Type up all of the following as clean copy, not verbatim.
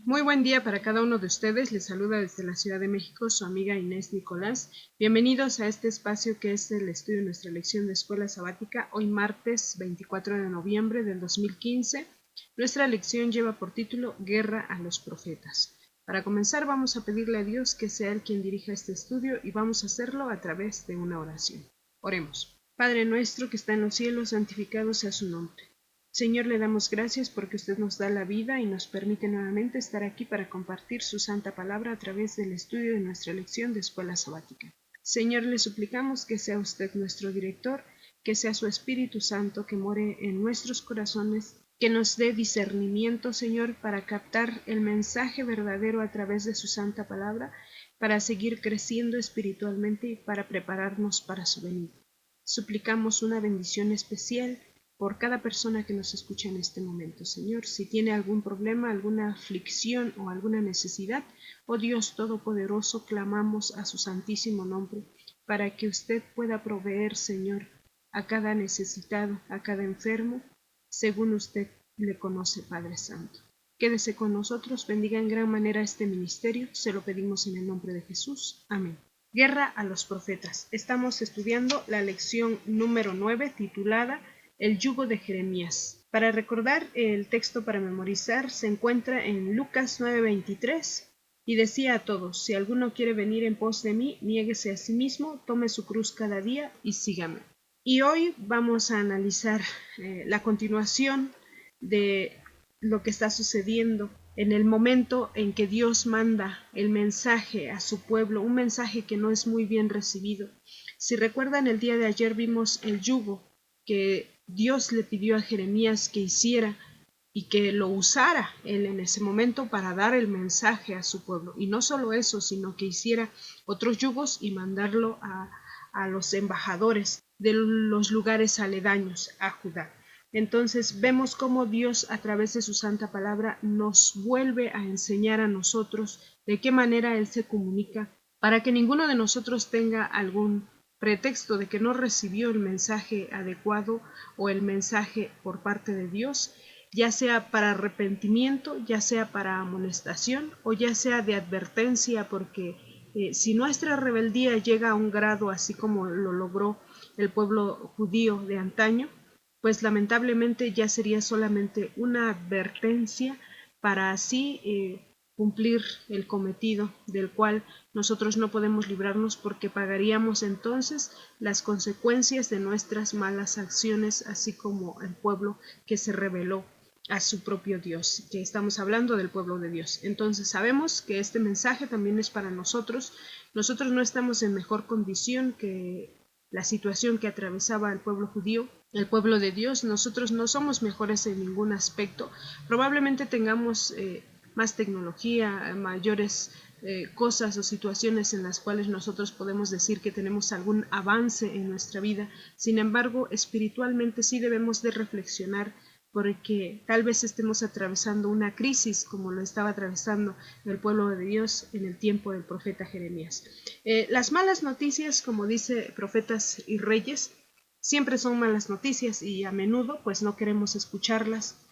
Muy buen día para cada uno de ustedes. Les saluda desde la Ciudad de México su amiga Inés Nicolás. Bienvenidos a este espacio que es el estudio de nuestra lección de escuela sabática. Hoy martes 24 de noviembre del 2015. Nuestra lección lleva por título Guerra a los profetas. Para comenzar vamos a pedirle a Dios que sea Él quien dirija este estudio y vamos a hacerlo a través de una oración. Oremos. Padre nuestro que está en los cielos, santificado sea su nombre. Señor, le damos gracias porque usted nos da la vida y nos permite nuevamente estar aquí para compartir su santa palabra a través del estudio de nuestra lección de escuela sabática. Señor, le suplicamos que sea usted nuestro director, que sea su Espíritu Santo que more en nuestros corazones, que nos dé discernimiento, Señor, para captar el mensaje verdadero a través de su santa palabra, para seguir creciendo espiritualmente y para prepararnos para su venida. Suplicamos una bendición especial por cada persona que nos escucha en este momento, Señor. Si tiene algún problema, alguna aflicción o alguna necesidad, oh Dios Todopoderoso, clamamos a su santísimo nombre para que usted pueda proveer, Señor, a cada necesitado, a cada enfermo, según usted le conoce, Padre Santo. Quédese con nosotros, bendiga en gran manera este ministerio, se lo pedimos en el nombre de Jesús. Amén. Guerra a los profetas. Estamos estudiando la lección número 9 titulada El yugo de Jeremías. Para recordar, el texto para memorizar se encuentra en Lucas 9:23 y decía a todos: si alguno quiere venir en pos de mí, niéguese a sí mismo, tome su cruz cada día y sígame. Y hoy vamos a analizar la continuación de lo que está sucediendo en el momento en que Dios manda el mensaje a su pueblo, un mensaje que no es muy bien recibido. Si recuerdan, el día de ayer vimos el yugo que Dios le pidió a Jeremías que hiciera y que lo usara él en ese momento para dar el mensaje a su pueblo. Y no solo eso, sino que hiciera otros yugos y mandarlo a los embajadores de los lugares aledaños a Judá. Entonces vemos cómo Dios a través de su santa palabra nos vuelve a enseñar a nosotros de qué manera Él se comunica para que ninguno de nosotros tenga algún pretexto de que no recibió el mensaje adecuado o el mensaje por parte de Dios, ya sea para arrepentimiento, ya sea para amonestación o ya sea de advertencia, porque si nuestra rebeldía llega a un grado así como lo logró el pueblo judío de antaño, pues lamentablemente ya sería solamente una advertencia para así cumplir el cometido del cual nosotros no podemos librarnos, porque pagaríamos entonces las consecuencias de nuestras malas acciones, así como el pueblo que se rebeló a su propio Dios, que estamos hablando del pueblo de Dios. Entonces sabemos que este mensaje también es para nosotros. Nosotros no estamos en mejor condición que la situación que atravesaba el pueblo judío, el pueblo de Dios. Nosotros no somos mejores en ningún aspecto. Probablemente tengamos más tecnología, mayores cosas o situaciones en las cuales nosotros podemos decir que tenemos algún avance en nuestra vida. Sin embargo, espiritualmente sí debemos de reflexionar, porque tal vez estemos atravesando una crisis como lo estaba atravesando el pueblo de Dios en el tiempo del profeta Jeremías. Las malas noticias, como dice Profetas y Reyes, siempre son malas noticias y a menudo pues no queremos escucharlas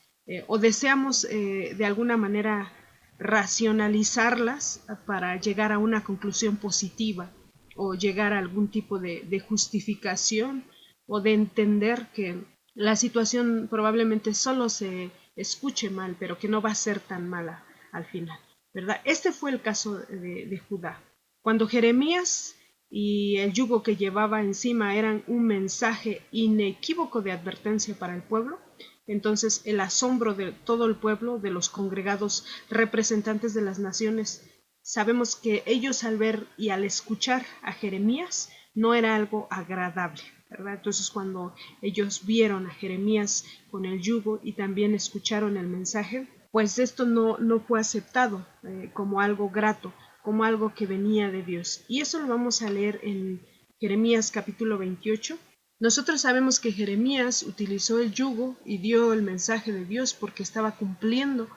o deseamos de alguna manera racionalizarlas para llegar a una conclusión positiva o llegar a algún tipo de justificación o de entender que la situación probablemente solo se escuche mal, pero que no va a ser tan mala al final, ¿verdad? Este fue el caso de Judá. Cuando Jeremías y el yugo que llevaba encima eran un mensaje inequívoco de advertencia para el pueblo, entonces el asombro de todo el pueblo, de los congregados representantes de las naciones, sabemos que ellos al ver y al escuchar a Jeremías no era algo agradable, ¿verdad? Entonces cuando ellos vieron a Jeremías con el yugo y también escucharon el mensaje, pues esto no fue aceptado como algo grato, como algo que venía de Dios. Y eso lo vamos a leer en Jeremías capítulo 28. Nosotros sabemos que Jeremías utilizó el yugo y dio el mensaje de Dios porque estaba cumpliendo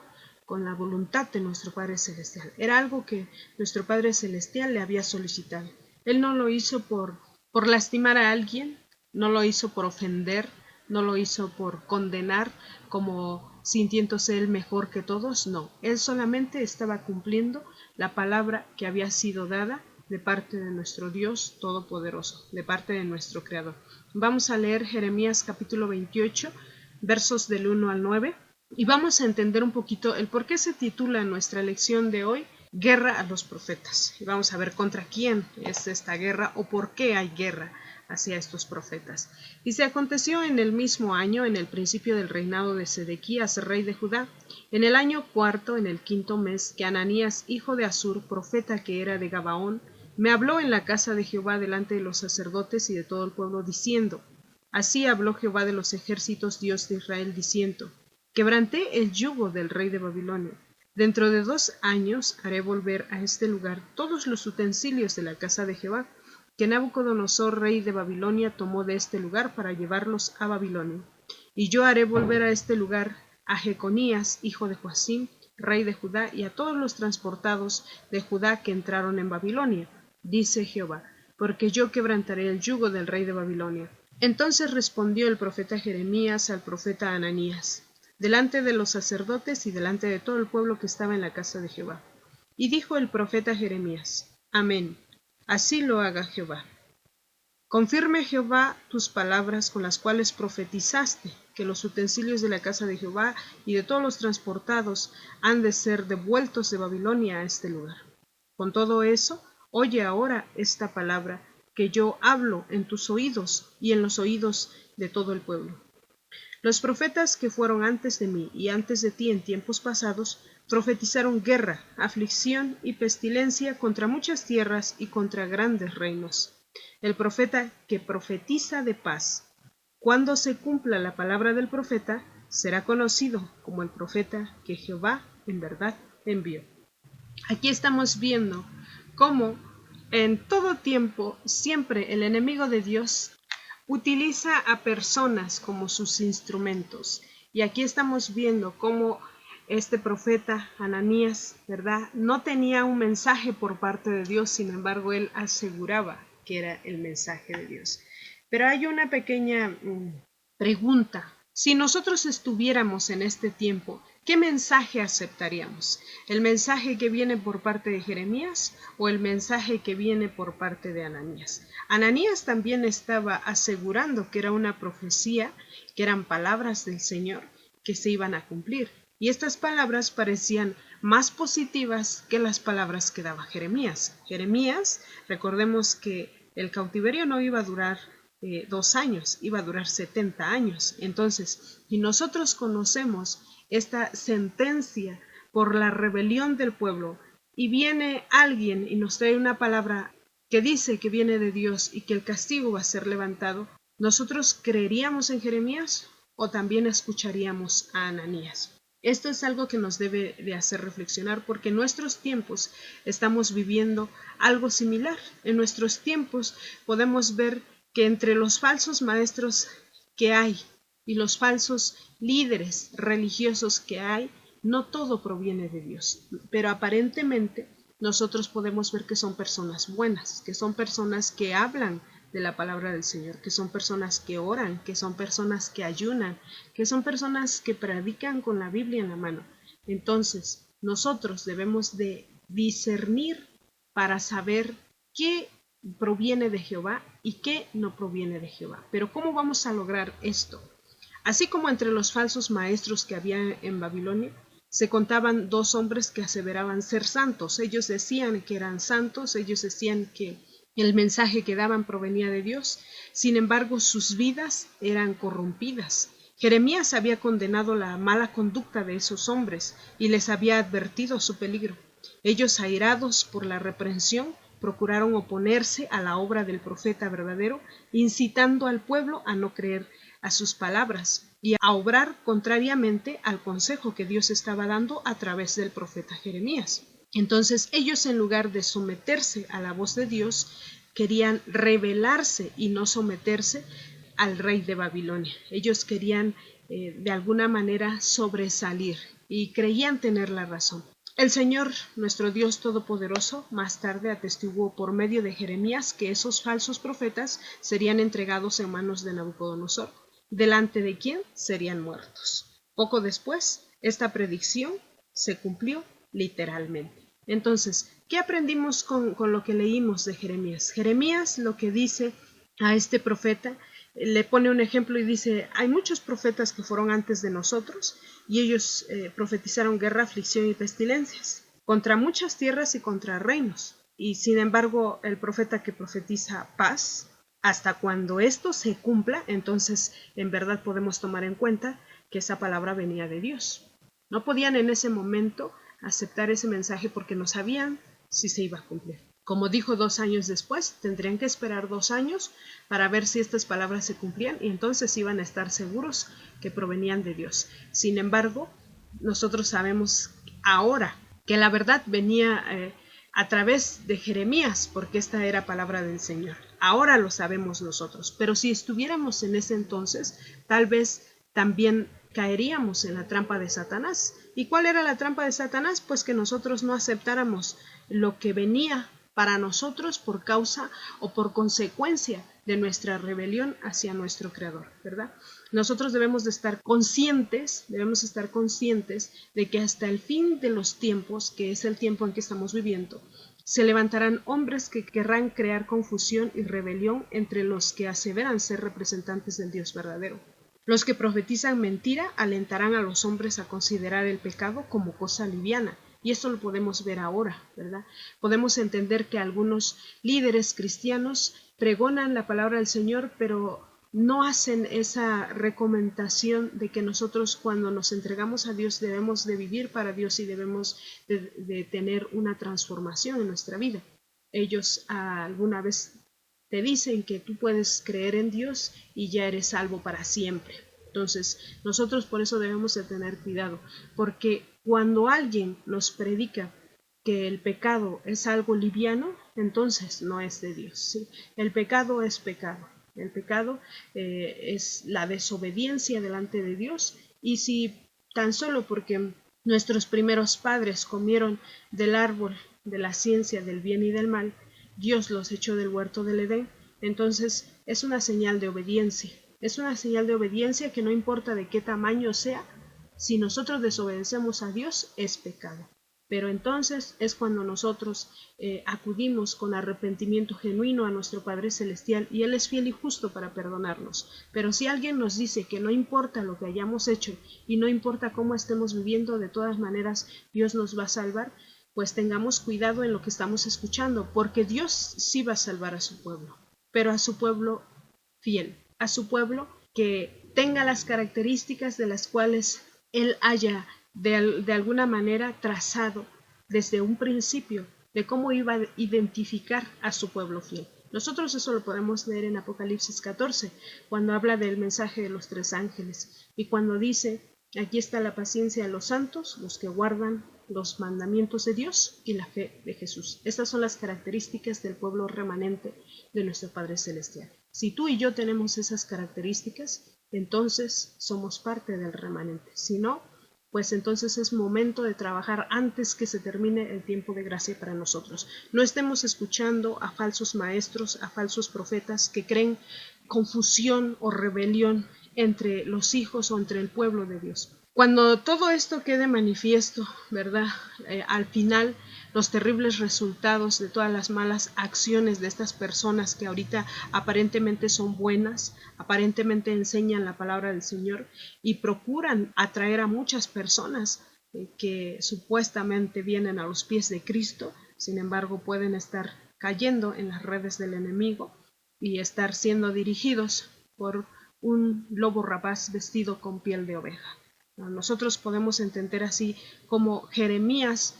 con la voluntad de nuestro Padre Celestial. Era algo que nuestro Padre Celestial le había solicitado. Él no lo hizo por lastimar a alguien, no lo hizo por ofender, no lo hizo por condenar, como sintiéndose él mejor que todos. No, él solamente estaba cumpliendo la palabra que había sido dada de parte de nuestro Dios Todopoderoso, de parte de nuestro Creador. Vamos a leer Jeremías capítulo 28, versos del 1 al 9, y vamos a entender un poquito el por qué se titula nuestra lección de hoy Guerra a los profetas. Y vamos a ver contra quién es esta guerra o por qué hay guerra hacia estos profetas. Y se aconteció en el mismo año, en el principio del reinado de Sedequías, rey de Judá, en el año cuarto, en el quinto mes, que Ananías, hijo de Azur, profeta que era de Gabaón, me habló en la casa de Jehová delante de los sacerdotes y de todo el pueblo, diciendo: Así habló Jehová de los ejércitos, Dios de Israel, diciendo: Quebranté el yugo del rey de Babilonia. Dentro de 2 años haré volver a este lugar todos los utensilios de la casa de Jehová, que Nabucodonosor, rey de Babilonia, tomó de este lugar para llevarlos a Babilonia. Y yo haré volver a este lugar a Jeconías, hijo de Joacim, rey de Judá, y a todos los transportados de Judá que entraron en Babilonia, dice Jehová, porque yo quebrantaré el yugo del rey de Babilonia. Entonces respondió el profeta Jeremías al profeta Ananías, delante de los sacerdotes y delante de todo el pueblo que estaba en la casa de Jehová. Y dijo el profeta Jeremías: Amén. Así lo haga Jehová. Confirme Jehová tus palabras con las cuales profetizaste, que los utensilios de la casa de Jehová y de todos los transportados han de ser devueltos de Babilonia a este lugar. Con todo eso, oye ahora esta palabra que yo hablo en tus oídos y en los oídos de todo el pueblo. Los profetas que fueron antes de mí y antes de ti en tiempos pasados profetizaron guerra, aflicción y pestilencia contra muchas tierras y contra grandes reinos. El profeta que profetiza de paz, cuando se cumpla la palabra del profeta, será conocido como el profeta que Jehová en verdad envió. Aquí estamos viendo cómo en todo tiempo siempre el enemigo de Dios utiliza a personas como sus instrumentos. Y aquí estamos viendo cómo este profeta Ananías, ¿verdad?, no tenía un mensaje por parte de Dios, sin embargo, él aseguraba que era el mensaje de Dios. Pero hay una pequeña pregunta. Si nosotros estuviéramos en este tiempo, ¿qué mensaje aceptaríamos? ¿El mensaje que viene por parte de Jeremías o el mensaje que viene por parte de Ananías? Ananías también estaba asegurando que era una profecía, que eran palabras del Señor que se iban a cumplir. Y estas palabras parecían más positivas que las palabras que daba Jeremías. Jeremías, recordemos que el cautiverio no iba a durar 2 años, iba a durar 70 años. Entonces, si nosotros conocemos esta sentencia por la rebelión del pueblo y viene alguien y nos trae una palabra que dice que viene de Dios y que el castigo va a ser levantado, ¿nosotros creeríamos en Jeremías o también escucharíamos a Ananías? Esto es algo que nos debe de hacer reflexionar, porque en nuestros tiempos estamos viviendo algo similar. En nuestros tiempos podemos ver que entre los falsos maestros que hay y los falsos líderes religiosos que hay, no todo proviene de Dios, pero aparentemente nosotros podemos ver que son personas buenas, que son personas que hablan de la palabra del Señor, que son personas que oran, que son personas que ayunan, que son personas que predican con la Biblia en la mano. Entonces, nosotros debemos de discernir para saber qué proviene de Jehová y qué no proviene de Jehová. Pero ¿cómo vamos a lograr esto? Así como entre los falsos maestros que había en Babilonia, se contaban 2 hombres que aseveraban ser santos. Ellos decían que eran santos, ellos decían que el mensaje que daban provenía de Dios. Sin embargo, sus vidas eran corrompidas. Jeremías había condenado la mala conducta de esos hombres y les había advertido su peligro. Ellos, airados por la reprensión, procuraron oponerse a la obra del profeta verdadero, incitando al pueblo a no creer a sus palabras y a obrar contrariamente al consejo que Dios estaba dando a través del profeta Jeremías. Entonces ellos, en lugar de someterse a la voz de Dios, querían rebelarse y no someterse al rey de Babilonia. Ellos querían de alguna manera sobresalir y creían tener la razón. El Señor, nuestro Dios Todopoderoso, más tarde atestiguó por medio de Jeremías que esos falsos profetas serían entregados en manos de Nabucodonosor, delante de quien serían muertos. Poco después, esta predicción se cumplió literalmente. Entonces, ¿qué aprendimos con lo que leímos de Jeremías? Jeremías lo que dice a este profeta, le pone un ejemplo y dice, hay muchos profetas que fueron antes de nosotros y ellos profetizaron guerra, aflicción y pestilencias contra muchas tierras y contra reinos. Y sin embargo, el profeta que profetiza paz, hasta cuando esto se cumpla, entonces en verdad podemos tomar en cuenta que esa palabra venía de Dios. No podían en ese momento aceptar ese mensaje porque no sabían si se iba a cumplir. Como dijo 2 años después, tendrían que esperar 2 años para ver si estas palabras se cumplían y entonces iban a estar seguros que provenían de Dios. Sin embargo, nosotros sabemos ahora que la verdad venía a través de Jeremías, porque esta era palabra del Señor. Ahora lo sabemos nosotros, pero si estuviéramos en ese entonces, tal vez también caeríamos en la trampa de Satanás. ¿Y cuál era la trampa de Satanás? Pues que nosotros no aceptáramos lo que venía para nosotros por causa o por consecuencia de nuestra rebelión hacia nuestro Creador, ¿verdad? Nosotros debemos estar conscientes de que hasta el fin de los tiempos, que es el tiempo en que estamos viviendo, se levantarán hombres que querrán crear confusión y rebelión entre los que aseveran ser representantes del Dios verdadero. Los que profetizan mentira alentarán a los hombres a considerar el pecado como cosa liviana. Y esto lo podemos ver ahora, ¿verdad? Podemos entender que algunos líderes cristianos pregonan la palabra del Señor, pero no hacen esa recomendación de que nosotros cuando nos entregamos a Dios debemos de vivir para Dios y debemos de tener una transformación en nuestra vida. Ellos alguna vez te dicen que tú puedes creer en Dios y ya eres salvo para siempre. Entonces, nosotros por eso debemos de tener cuidado, porque cuando alguien nos predica que el pecado es algo liviano, entonces no es de Dios, ¿sí? El pecado es pecado. El pecado es la desobediencia delante de Dios, y si tan solo porque nuestros primeros padres comieron del árbol de la ciencia del bien y del mal, Dios los echó del huerto del Edén, entonces es una señal de obediencia. Es una señal de obediencia que no importa de qué tamaño sea, si nosotros desobedecemos a Dios es pecado. Pero entonces es cuando nosotros acudimos con arrepentimiento genuino a nuestro Padre Celestial y Él es fiel y justo para perdonarnos. Pero si alguien nos dice que no importa lo que hayamos hecho y no importa cómo estemos viviendo, de todas maneras Dios nos va a salvar, pues tengamos cuidado en lo que estamos escuchando, porque Dios sí va a salvar a su pueblo, pero a su pueblo fiel, a su pueblo que tenga las características de las cuales Él haya de alguna manera trazado desde un principio de cómo iba a identificar a su pueblo fiel. Nosotros eso lo podemos leer en Apocalipsis 14, cuando habla del mensaje de los 3 ángeles y cuando dice, aquí está la paciencia de los santos, los que guardan los mandamientos de Dios y la fe de Jesús. Estas son las características del pueblo remanente de nuestro Padre Celestial. Si tú y yo tenemos esas características, entonces somos parte del remanente. Si no, pues entonces es momento de trabajar antes que se termine el tiempo de gracia para nosotros. No estemos escuchando a falsos maestros, a falsos profetas que creen confusión o rebelión entre los hijos o entre el pueblo de Dios. Cuando todo esto quede manifiesto, ¿verdad? Al final, los terribles resultados de todas las malas acciones de estas personas que ahorita aparentemente son buenas, aparentemente enseñan la palabra del Señor y procuran atraer a muchas personas que supuestamente vienen a los pies de Cristo, sin embargo pueden estar cayendo en las redes del enemigo y estar siendo dirigidos por un lobo rapaz vestido con piel de oveja. Nosotros podemos entender así como Jeremías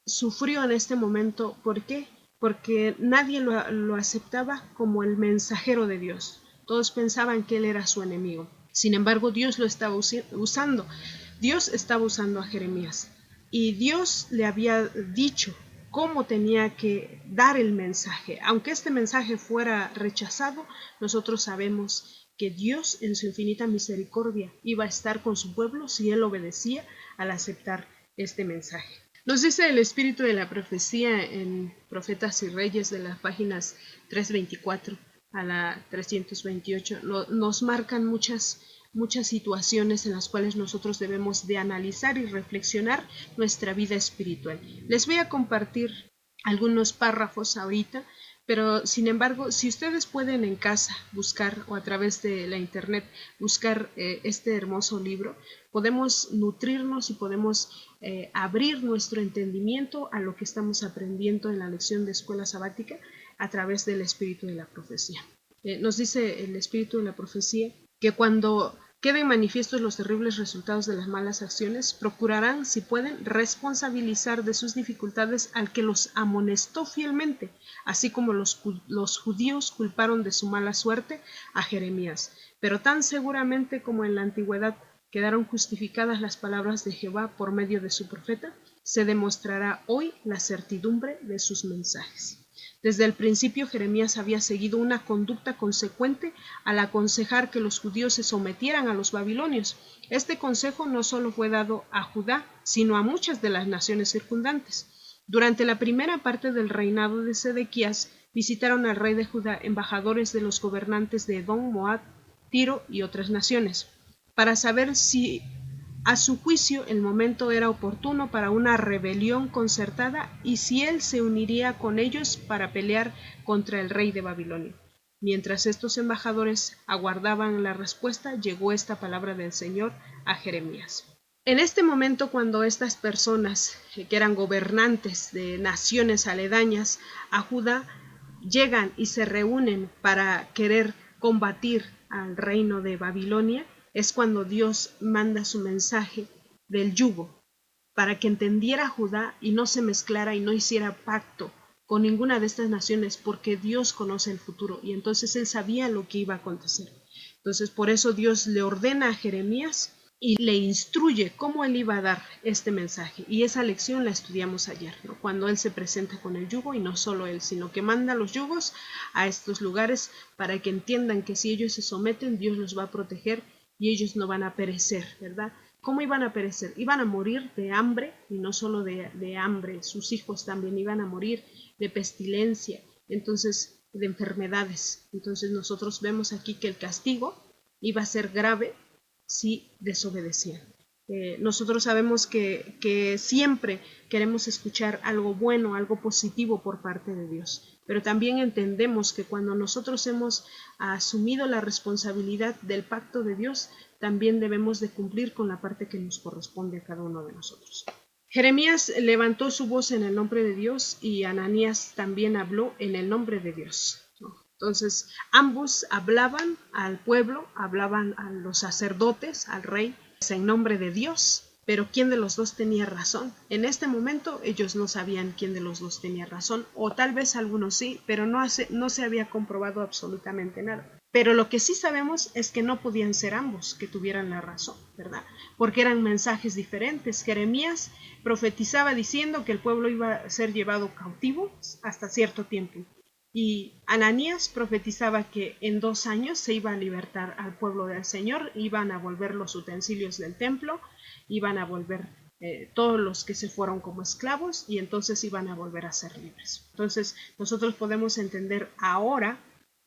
sufrió en este momento. ¿Por qué? Porque nadie lo aceptaba como el mensajero de Dios. Todos pensaban que él era su enemigo. Sin embargo, Dios lo estaba usando. Dios estaba usando a Jeremías. Y Dios le había dicho cómo tenía que dar el mensaje. Aunque este mensaje fuera rechazado, nosotros sabemos que Dios en su infinita misericordia iba a estar con su pueblo si él obedecía al aceptar este mensaje. Nos dice el espíritu de la profecía en Profetas y Reyes de las páginas 324 a la 328, nos marcan muchas muchas situaciones en las cuales nosotros debemos de analizar y reflexionar nuestra vida espiritual. Les voy a compartir algunos párrafos ahorita, pero sin embargo, si ustedes pueden en casa buscar o a través de la internet buscar este hermoso libro, podemos nutrirnos y podemos abrir nuestro entendimiento a lo que estamos aprendiendo en la lección de escuela sabática a través del espíritu de la profecía. Nos dice el espíritu de la profecía que cuando queden manifiestos los terribles resultados de las malas acciones, procurarán, si pueden, responsabilizar de sus dificultades al que los amonestó fielmente, así como los judíos culparon de su mala suerte a Jeremías. Pero tan seguramente como en la antigüedad quedaron justificadas las palabras de Jehová por medio de su profeta, se demostrará hoy la certidumbre de sus mensajes. Desde el principio Jeremías había seguido una conducta consecuente al aconsejar que los judíos se sometieran a los babilonios. Este consejo no solo fue dado a Judá, sino a muchas de las naciones circundantes. Durante la primera parte del reinado de Sedequías, visitaron al rey de Judá embajadores de los gobernantes de Edom, Moab, Tiro y otras naciones, para saber si a su juicio el momento era oportuno para una rebelión concertada y si él se uniría con ellos para pelear contra el rey de Babilonia. Mientras estos embajadores aguardaban la respuesta, llegó esta palabra del Señor a Jeremías. En este momento, cuando estas personas, que eran gobernantes de naciones aledañas a Judá, llegan y se reúnen para querer combatir al reino de Babilonia, es cuando Dios manda su mensaje del yugo, para que entendiera Judá y no se mezclara y no hiciera pacto con ninguna de estas naciones, porque Dios conoce el futuro y entonces él sabía lo que iba a acontecer. Entonces por eso Dios le ordena a Jeremías y le instruye cómo él iba a dar este mensaje, y esa lección la estudiamos ayer, ¿no? Cuando él se presenta con el yugo, y no solo él, sino que manda los yugos a estos lugares para que entiendan que si ellos se someten, Dios los va a proteger y ellos no van a perecer, ¿verdad? ¿Cómo iban a perecer? Iban a morir de hambre, y no solo de hambre, sus hijos también iban a morir de pestilencia, entonces de enfermedades. Entonces nosotros vemos aquí que el castigo iba a ser grave si desobedecían. Nosotros sabemos que siempre queremos escuchar algo bueno, algo positivo por parte de Dios, pero también entendemos que cuando nosotros hemos asumido la responsabilidad del pacto de Dios, también debemos de cumplir con la parte que nos corresponde a cada uno de nosotros. Jeremías levantó su voz en el nombre de Dios y Ananías también habló en el nombre de Dios. Entonces ambos hablaban al pueblo, hablaban a los sacerdotes, al rey, en nombre de Dios, pero ¿quién de los dos tenía razón? En este momento ellos no sabían quién de los dos tenía razón, o tal vez algunos sí, pero no se había comprobado absolutamente nada. Pero lo que sí sabemos es que no podían ser ambos que tuvieran la razón, ¿verdad? Porque eran mensajes diferentes. Jeremías profetizaba diciendo que el pueblo iba a ser llevado cautivo hasta cierto tiempo, y Ananías profetizaba que en 2 años se iba a libertar al pueblo del Señor, iban a volver los utensilios del templo, iban a volver todos los que se fueron como esclavos, y entonces iban a volver a ser libres. Entonces nosotros podemos entender ahora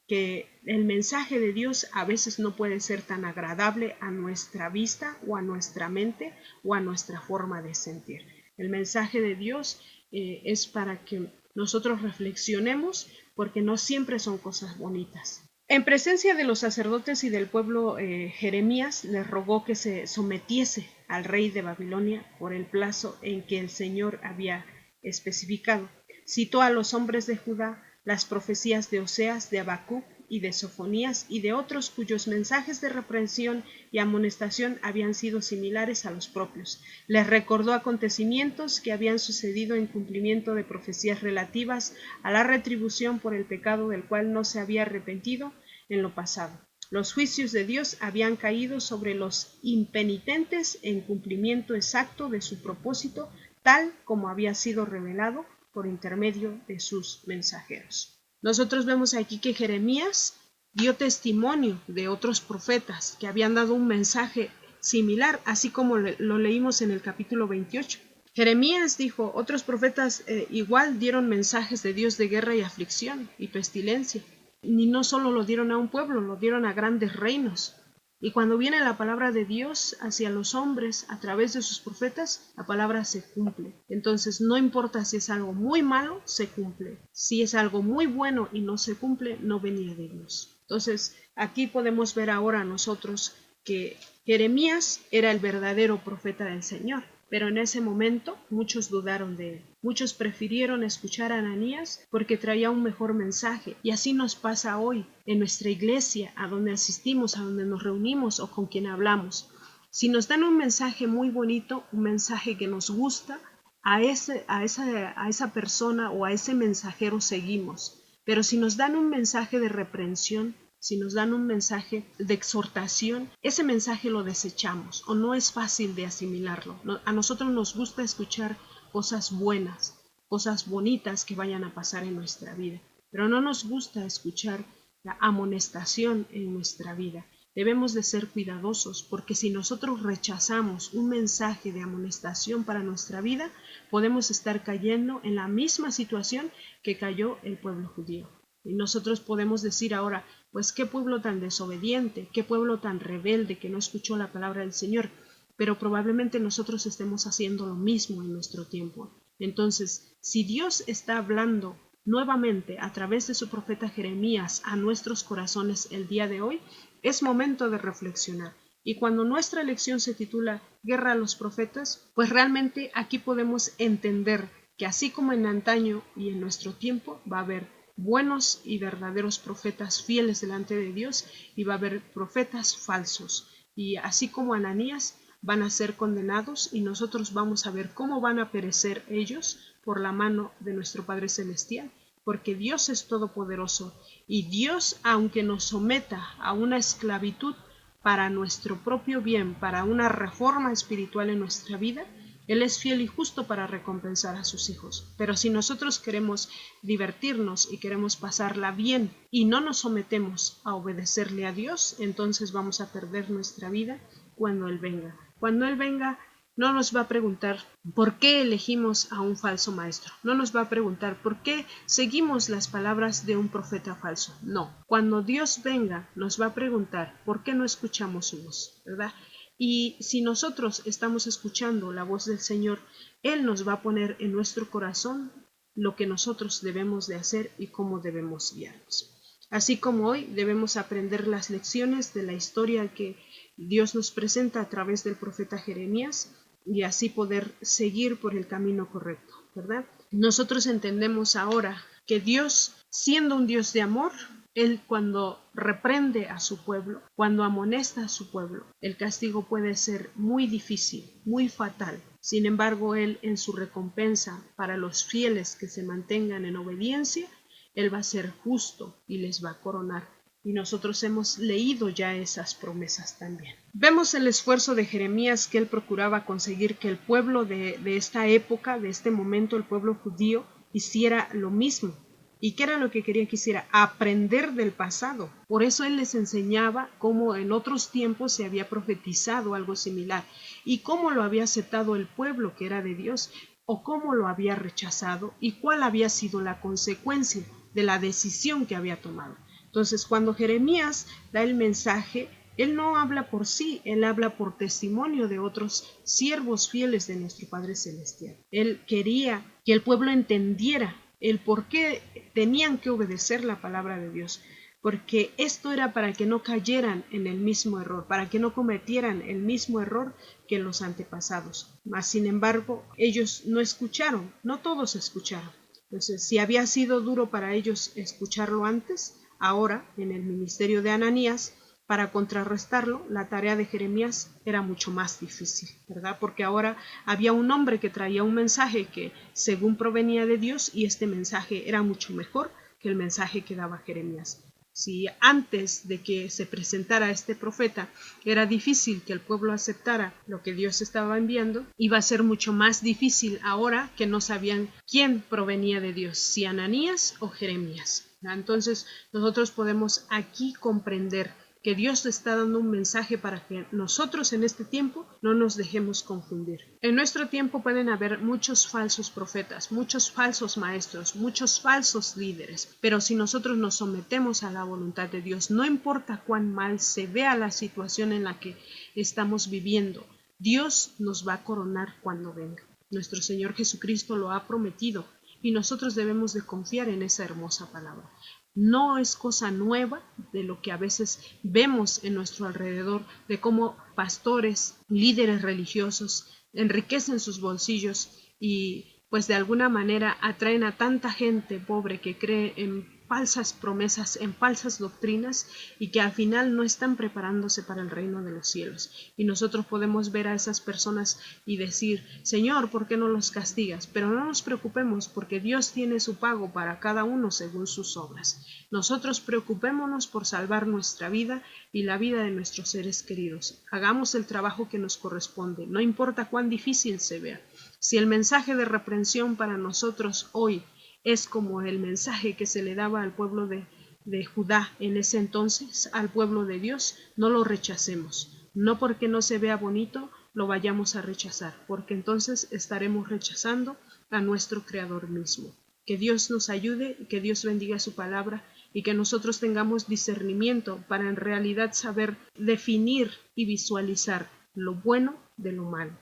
que el mensaje de Dios a veces no puede ser tan agradable a nuestra vista o a nuestra mente o a nuestra forma de sentir. El mensaje de Dios es para que nosotros reflexionemos, porque no siempre son cosas bonitas. En presencia de los sacerdotes y del pueblo, Jeremías les rogó que se sometiese al rey de Babilonia por el plazo en que el Señor había especificado. Citó a los hombres de Judá las profecías de Oseas, de Habacuc y de Sofonías y de otros cuyos mensajes de reprensión y amonestación habían sido similares a los propios. Les recordó acontecimientos que habían sucedido en cumplimiento de profecías relativas a la retribución por el pecado del cual no se había arrepentido en lo pasado. Los juicios de Dios habían caído sobre los impenitentes en cumplimiento exacto de su propósito, tal como había sido revelado por intermedio de sus mensajeros. Nosotros vemos aquí que Jeremías dio testimonio de otros profetas que habían dado un mensaje similar, así como lo leímos en el capítulo 28. Jeremías dijo, otros profetas igual dieron mensajes de Dios de guerra y aflicción y pestilencia. Y no solo lo dieron a un pueblo, lo dieron a grandes reinos. Y cuando viene la palabra de Dios hacia los hombres a través de sus profetas, la palabra se cumple. Entonces no importa si es algo muy malo, se cumple. Si es algo muy bueno y no se cumple, no venía de Dios. Entonces aquí podemos ver ahora nosotros que Jeremías era el verdadero profeta del Señor. Pero en ese momento muchos dudaron de él. Muchos prefirieron escuchar a Ananías porque traía un mejor mensaje. Y así nos pasa hoy en nuestra iglesia, a donde asistimos, a donde nos reunimos o con quien hablamos. Si nos dan un mensaje muy bonito, un mensaje que nos gusta, a esa persona o a ese mensajero seguimos. Pero si nos dan un mensaje de reprensión, si nos dan un mensaje de exhortación, ese mensaje lo desechamos o no es fácil de asimilarlo. A nosotros nos gusta escuchar cosas buenas, cosas bonitas que vayan a pasar en nuestra vida, pero no nos gusta escuchar la amonestación en nuestra vida. Debemos de ser cuidadosos porque si nosotros rechazamos un mensaje de amonestación para nuestra vida, podemos estar cayendo en la misma situación que cayó el pueblo judío. Y nosotros podemos decir ahora, pues qué pueblo tan desobediente, qué pueblo tan rebelde que no escuchó la palabra del Señor, pero probablemente nosotros estemos haciendo lo mismo en nuestro tiempo. Entonces, si Dios está hablando nuevamente a través de su profeta Jeremías a nuestros corazones el día de hoy, es momento de reflexionar. Y cuando nuestra lección se titula Guerra a los profetas, pues realmente aquí podemos entender que así como en antaño y en nuestro tiempo va a haber buenos y verdaderos profetas fieles delante de Dios y va a haber profetas falsos. Y así como Ananías van a ser condenados y nosotros vamos a ver cómo van a perecer ellos por la mano de nuestro Padre Celestial, porque Dios es todopoderoso y Dios, aunque nos someta a una esclavitud para nuestro propio bien, para una reforma espiritual en nuestra vida, Él es fiel y justo para recompensar a sus hijos. Pero si nosotros queremos divertirnos y queremos pasarla bien y no nos sometemos a obedecerle a Dios, entonces vamos a perder nuestra vida cuando Él venga. Cuando Él venga, no nos va a preguntar por qué elegimos a un falso maestro. No nos va a preguntar por qué seguimos las palabras de un profeta falso. No. Cuando Dios venga, nos va a preguntar por qué no escuchamos su voz, ¿verdad? Y si nosotros estamos escuchando la voz del Señor, Él nos va a poner en nuestro corazón lo que nosotros debemos de hacer y cómo debemos guiarnos. Así como hoy debemos aprender las lecciones de la historia que Dios nos presenta a través del profeta Jeremías y así poder seguir por el camino correcto, ¿verdad? Nosotros entendemos ahora que Dios, siendo un Dios de amor, Él cuando reprende a su pueblo, cuando amonesta a su pueblo, el castigo puede ser muy difícil, muy fatal. Sin embargo, Él en su recompensa para los fieles que se mantengan en obediencia, Él va a ser justo y les va a coronar. Y nosotros hemos leído ya esas promesas también. Vemos el esfuerzo de Jeremías que él procuraba conseguir que el pueblo de esta época, de este momento, el pueblo judío, hiciera lo mismo. ¿Y qué era lo que quería que hiciera? Aprender del pasado. Por eso él les enseñaba cómo en otros tiempos se había profetizado algo similar y cómo lo había aceptado el pueblo que era de Dios o cómo lo había rechazado y cuál había sido la consecuencia de la decisión que había tomado. Entonces, cuando Jeremías da el mensaje, él no habla por sí, él habla por testimonio de otros siervos fieles de nuestro Padre Celestial. Él quería que el pueblo entendiera el por qué tenían que obedecer la palabra de Dios, porque esto era para que no cayeran en el mismo error, para que no cometieran el mismo error que los antepasados. Mas, sin embargo, ellos no escucharon, no todos escucharon. Entonces, si había sido duro para ellos escucharlo antes, ahora, en el ministerio de Ananías, para contrarrestarlo, la tarea de Jeremías era mucho más difícil, ¿verdad? Porque ahora había un hombre que traía un mensaje que según provenía de Dios y este mensaje era mucho mejor que el mensaje que daba Jeremías. Si antes de que se presentara este profeta era difícil que el pueblo aceptara lo que Dios estaba enviando, iba a ser mucho más difícil ahora que no sabían quién provenía de Dios, si Ananías o Jeremías. Entonces nosotros podemos aquí comprender que Dios está dando un mensaje para que nosotros en este tiempo no nos dejemos confundir. En nuestro tiempo pueden haber muchos falsos profetas, muchos falsos maestros, muchos falsos líderes, pero si nosotros nos sometemos a la voluntad de Dios, no importa cuán mal se vea la situación en la que estamos viviendo, Dios nos va a coronar cuando venga. Nuestro Señor Jesucristo lo ha prometido y nosotros debemos de confiar en esa hermosa palabra. No es cosa nueva de lo que a veces vemos en nuestro alrededor, de cómo pastores, líderes religiosos enriquecen sus bolsillos y pues de alguna manera atraen a tanta gente pobre que cree en falsas promesas, en falsas doctrinas y que al final no están preparándose para el reino de los cielos. Y nosotros podemos ver a esas personas y decir, Señor, ¿por qué no los castigas? Pero no nos preocupemos porque Dios tiene su pago para cada uno según sus obras. Nosotros preocupémonos por salvar nuestra vida y la vida de nuestros seres queridos. Hagamos el trabajo que nos corresponde, no importa cuán difícil se vea. Si el mensaje de reprensión para nosotros hoy es como el mensaje que se le daba al pueblo de Judá en ese entonces, al pueblo de Dios, no lo rechacemos. No porque no se vea bonito lo vayamos a rechazar, porque entonces estaremos rechazando a nuestro Creador mismo. Que Dios nos ayude, que Dios bendiga su palabra y que nosotros tengamos discernimiento para en realidad saber definir y visualizar lo bueno de lo malo.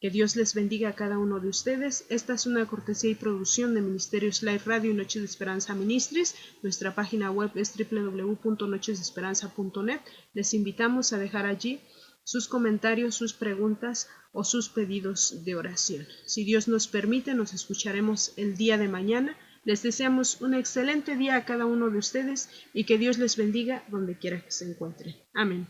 Que Dios les bendiga a cada uno de ustedes. Esta es una cortesía y producción de Ministerios Life Radio y Noches de Esperanza Ministries. Nuestra página web es www.nochesdeesperanza.net. Les invitamos a dejar allí sus comentarios, sus preguntas o sus pedidos de oración. Si Dios nos permite, nos escucharemos el día de mañana. Les deseamos un excelente día a cada uno de ustedes y que Dios les bendiga donde quiera que se encuentren. Amén.